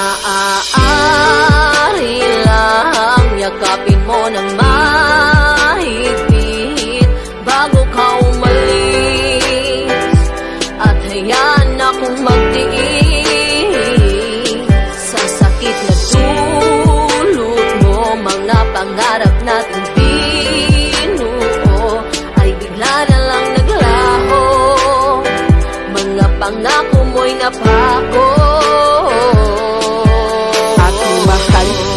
Maaari lang yakapin mo ng mahigpit bago ka umalis, at hayaan akong magtiis sa sakit na dulot mo. Mga pangarap natin binuo ay bigla na lang naglaho. Mga pangako mo'y napako.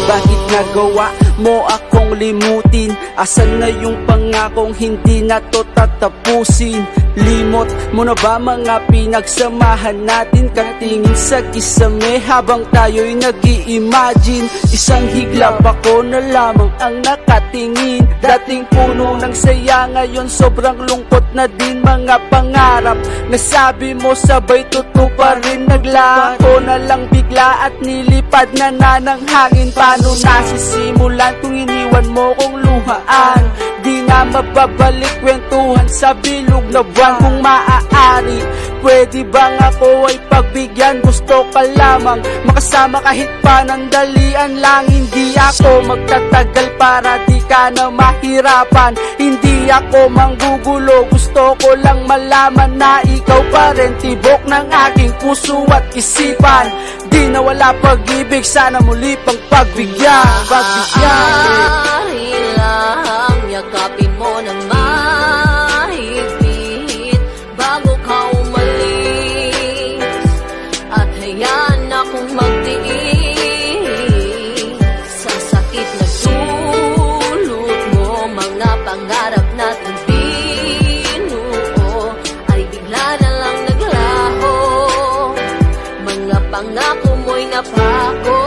Bakit nagawa mo akong limutin? Asan na yung pangakong hindi na to tatapusin? Limot mo na ba mga pinagsamahan natin? Katingin sa kisame habang tayo'y nag-i-imagine. Isang higlap ako na lamang ang nakatingin. Dating puno ng saya, ngayon sobrang lungkot na din. Mga pangarap na sabi mo sabay tutuparin, naglaho na lang bigla at nilipad na ng hangin. Paano nasisimulan kung iniwan mo kong luhaan? Di na mababalik kwentuhan sa bilog na buwan. Kung maaari, pwede bang ako ay pagbigyan? Gusto ka lamang makasama kahit panandalian lang. Hindi ako magtatagal para di ka na mahirapan. Hindi ako manggugulo, gusto ko lang malaman na ikaw pa rin tibok ng aking puso at isipan. Di na wala pag-ibig, sana muli pang pagbigyan. Maaari lang yakapin mo ng mahigpit bago ka umalis, at hayaan akong magtiis sa sakit na dulot mo. Mga pangarap natin binuo ay bigla na lang naglaho. Mga pangako mo'y napako.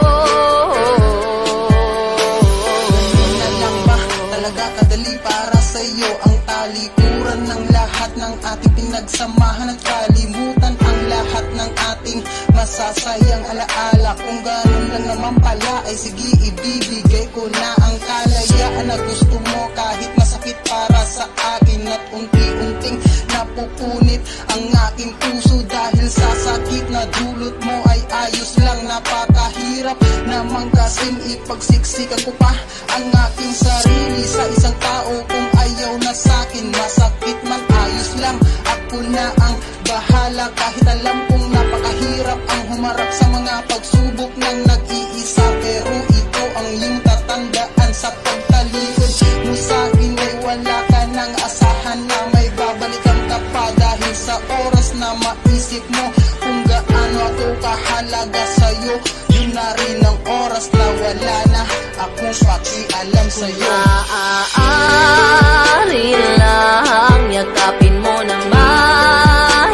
Kadali para sa'yo ang talikuran ng lahat ng ating pinagsamahan, at kalimutan ang lahat ng ating masasayang alaala. Kung ganun lang naman pala ay sige, ibibigay ko na ang kalayaan na gusto mo, kahit masakit para sa akin. At unti-unting napupunit ang aking puso dahil sa sakit na dulot mo ay ayos lang. Napakahirap naman kasing ipagsiksikan ko pa ang aking sarili sa isang tao kung ayaw na sa'kin. Masakit man, ayos lang, ako na ang bahala. Kahit alam kong napakahirap ang humarap sa mga pagsubok ng nag-iisa, pero ito ang iyong tatandaan sa pagtalikod mo sa'kin ay wala ka nang asahan na may babalikan ka pa. Dahil sa oras na maisip mo kung gaano ako kahalaga sa'yo, yun na rin ang oras na wala na akong pakialam sa'yo. Maaari lang yakapin mo ng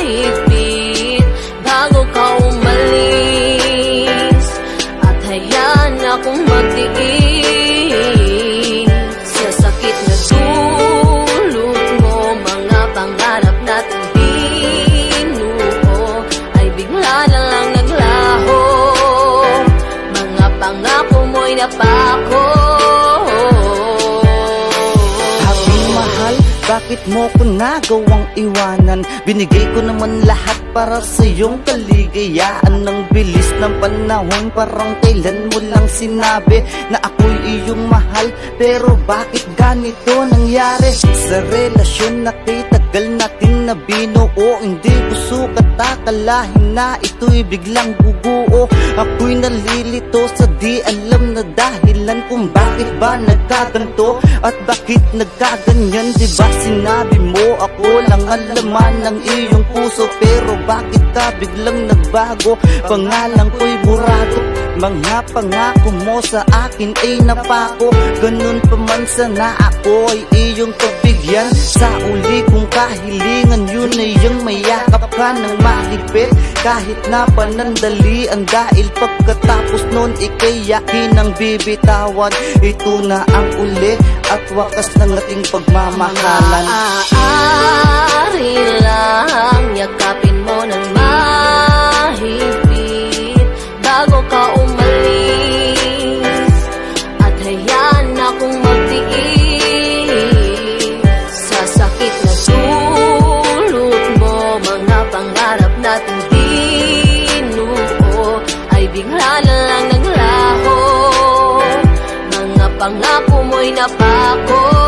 mahigpit bago ka umalis, at hayaan akong magtiis sa sakit na dulot mo. Mga pangarap natin binuo ay bigla na lang naglaho. Mga pangako mo'y napako. Bakit mo ko nagawang iwanan? Binigay ko naman lahat para sa iyong kaligayaan. Ng bilis ng panahon, parang kailan mo lang sinabi na ako'y iyong mahal. Pero bakit ganito nangyari? Sa relasyon na tagal natin na binuo, hindi ko sukat akalahin na ito'y biglang guguo. Ako'y nalilito sa di alam na dahilan kung bakit ba nagkaganto at bakit nagkaganyan. Diba sinabi mo ako lang ang laman ng iyong puso, pero bakit ka biglang nagbago? Pangalan ko'y burado, mga pangako mo sa akin ay napako. Ganun pa man sana ako ay iyong pagbigyan. Sa uli kong kahilingan, yun ay yung mayakap ka ng mahigpit, kahit na panandalian. Dahil pagkatapos nun ikay yakin ang bibitawan. Ito na ang uli at wakas ng ating pagmamahalan. Maaari lang yakapin mo ng mahigpit bago ka umalis, at hayaan akong magtiis sa sakit na dulot mo. Mga pangarap natin binuo ay bigla na lang pangako mo'y napako.